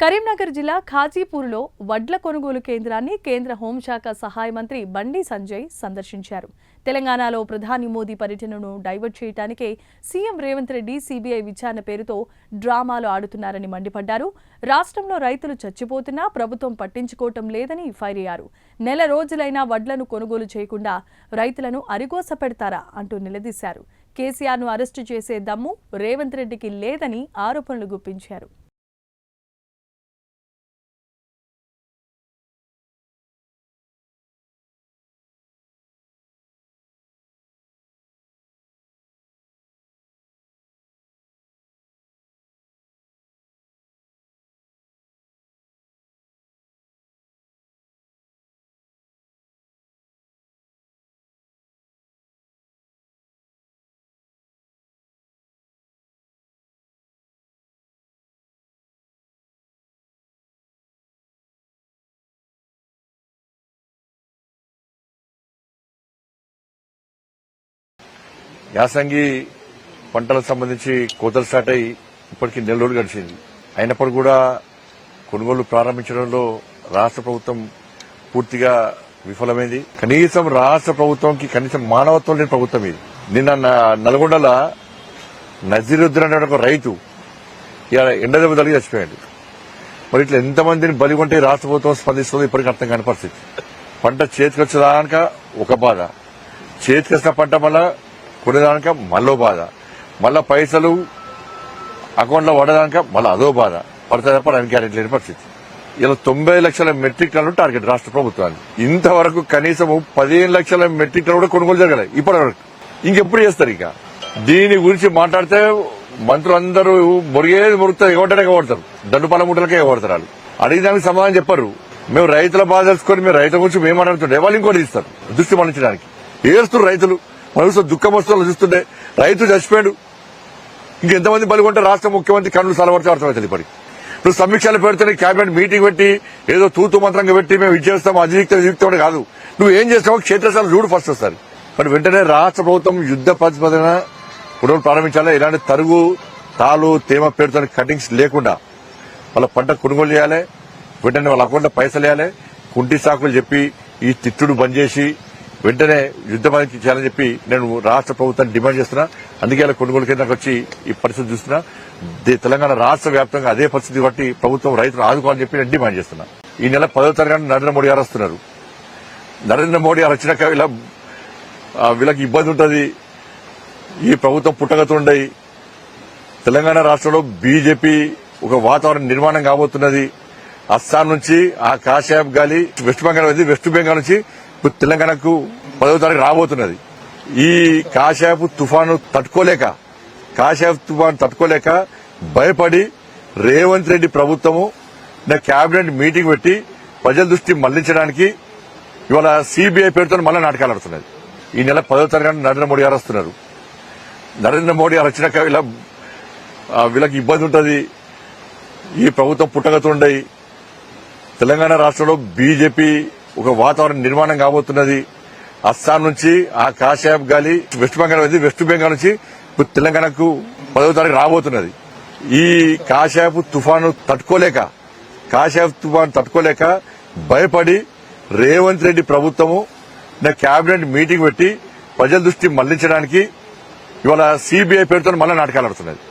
కరీంనగర్ జిల్లా ఖాజీపూర్లో వడ్ల కొనుగోలు కేంద్రాన్ని కేంద్ర హోంశాఖ సహాయ మంత్రి బండి సంజయ్ సందర్శించారు. తెలంగాణలో ప్రధాని మోదీ పర్యటనను డైవర్ట్ చేయడానికే సీఎం రేవంత్ రెడ్డి సీబీఐ విచారణ పేరుతో డ్రామాలు ఆడుతున్నారని మండిపడ్డారు. రాష్ట్రంలో రైతులు చచ్చిపోతున్నా ప్రభుత్వం పట్టించుకోవటం లేదని ఫైర్ అయ్యారు. నెల రోజులైనా వడ్లను కొనుగోలు చేయకుండా రైతులను అరిగోస పెడతారా అంటూ నిలదీశారు. కేసీఆర్ను అరెస్టు చేసే దమ్ము రేవంత్ రెడ్డికి లేదని ఆరోపణలు గుప్పించారు. యాసంగి పంటలకు సంబంధించి కోతలు స్టార్ట్ అయ్యి ఇప్పటికీ నెల రోజులు గడిచింది. అయినప్పుడు కూడా కొనుగోలు ప్రారంభించడంలో రాష్ట్ర ప్రభుత్వం పూర్తిగా విఫలమైంది. కనీసం రాష్ట్ర ప్రభుత్వంకి కనీసం మానవత్వం లేని ప్రభుత్వం ఇది. నిన్న నల్గొండల నజీరుద్దీన్ అనే ఒక రైతు ఇలా ఎండదెబ్బ తగిలి చచ్చిపోయాడు. మరి ఇట్లా ఎంతమందిని బలిగొంటే రాష్ట్ర ప్రభుత్వం స్పందిస్తుందో ఇప్పటికీ అర్థం కాని పరిస్థితి. పంట చేతికొచ్చేదాక ఒక బాధ, చేతికొచ్చిన పంట మళ్ళా కొనేదానిక మళ్ళో బాధ, మళ్ళా పైసలు అకౌంట్లో పడదానిక మళ్ళీ అదో బాధ పడితే తప్ప దానికి గ్యారెంటీ లేని పరిస్థితి. ఇలా 90 లక్షల మెట్రిక్ టన్నులు టార్గెట్ రాష్ట్ర ప్రభుత్వానికి. ఇంతవరకు కనీసం 15 లక్షల మెట్రిక్ టన్ను కూడా కొనుగోలు జరగలేదు ఇప్పటి వరకు. ఇంకెప్పుడు చేస్తారు? ఇక దీని గురించి మాట్లాడితే మంత్రులందరూ మురుగుతా ఎగొట్టనే ఎగబడతారు, దండుపాల మూటలకే ఎగబడతారు. వాళ్ళు అడిగిన దానికి సమాధానం చెప్పరు. మేము రైతుల బాధ తెలుసుకొని మేము రైతుల గురించి మేము మాట్లాడుతుంటే వాళ్ళు ఇంకోటి ఇస్తారు దృష్టి మళ్లించడానికి. ఏడుస్తారు రైతులు. మనసు దుఃఖం వస్తువులు చూస్తుంటే రైతు చచ్చిపోయాడు. ఇంకెంతమంది బలిగొంటే రాష్ట్ర ముఖ్యమంత్రి కన్నులు సలవర్తే అర్థమవుతుంది. ఇప్పటికి నువ్వు సమీక్షలు పెడితే కేబినెట్ మీటింగ్ పెట్టి ఏదో తూతు మంత్రంగా పెట్టి మేము ఇది చేస్తాం అధియుక్తం కాదు. నువ్వు ఏం చేస్తావో క్షేత్రస్థాయిలో చూడు ఫస్ట్ వస్తారు. మరి వెంటనే రాష్ట్ర ప్రభుత్వం యుద్ద ప్రతిపాదన కొనుగోలు ప్రారంభించాలి. ఇలాంటి తరుగు తాలు తేమ పేరుతో కటింగ్స్ లేకుండా వాళ్ళ పంట కొనుగోలు చేయాలి. వెంటనే వాళ్ళ అకౌంట్లో పైసలు వేయాలి. కుంటి సాకులు చెప్పి ఈ తిట్టుడు బంద్ చేసి వెంటనే యుద్ద పనికి చేయాలని చెప్పి నేను రాష్ట్ర ప్రభుత్వాన్ని డిమాండ్ చేస్తున్నా. అందుకే ఇలా కొనుగోలు కేంద్రానికి వచ్చి ఈ పరిస్థితి చూస్తున్నా. తెలంగాణ రాష్ట్ర వ్యాప్తంగా అదే పరిస్థితి బట్టి ప్రభుత్వం రైతులు ఆదుకోవాలని చెప్పి నేను డిమాండ్ చేస్తున్నా. ఈ నెల 10వ తారీఖున నరేంద్ర మోడీ గారు వస్తున్నారు. నరేంద్ర మోడీ గారు వచ్చినాక వీళ్ళకి ఇబ్బంది ఉంటుంది. ఈ ప్రభుత్వం పుట్టగతుండయి తెలంగాణ రాష్ట్రంలో బీజేపీ ఒక వాతావరణ నిర్మాణం కాబోతున్నది. అస్సాం నుంచి ఆ కాషాయప్ గాలి వెస్ట్ బెంగాల్ నుంచి ఇప్పుడు తెలంగాణకు 10వ తారీఖు రాబోతున్నది. ఈ కాషాయపు తుఫాను తట్టుకోలేక భయపడి రేవంత్ రెడ్డి ప్రభుత్వము కేబినెట్ మీటింగ్ పెట్టి ప్రజల దృష్టి మళ్లించడానికి ఇవాళ సీబీఐ పేరుతో మళ్ళా నాటకాలు ఆడుతున్నది. ఈ నెల 10వ తారీఖున నరేంద్ర మోడీ గారు వస్తున్నారు. నరేంద్ర మోడీ గారు వచ్చినాక వీళ్ళకి ఇబ్బంది ఉంటుంది. ఈ ప్రభుత్వం పుట్టగతుండయి తెలంగాణ రాష్ట్రంలో బీజేపీ ఒక వాతావరణ నిర్మాణం కాబోతున్నది. అస్సాం నుంచి ఆ కాషాయప్ గాలి వెస్ట్ బెంగాల్ నుంచి ఇప్పుడు తెలంగాణకు 10వ తారీఖు రాబోతున్నది. ఈ కాషాయపు తుఫాను తట్టుకోలేక భయపడి రేవంత్ రెడ్డి ప్రభుత్వము కేబినెట్ మీటింగ్ పెట్టి ప్రజల దృష్టి మళ్లించడానికి ఇవాళ సీబీఐ పేరుతో మళ్ళా నాటకాలు ఆడుతున్నది.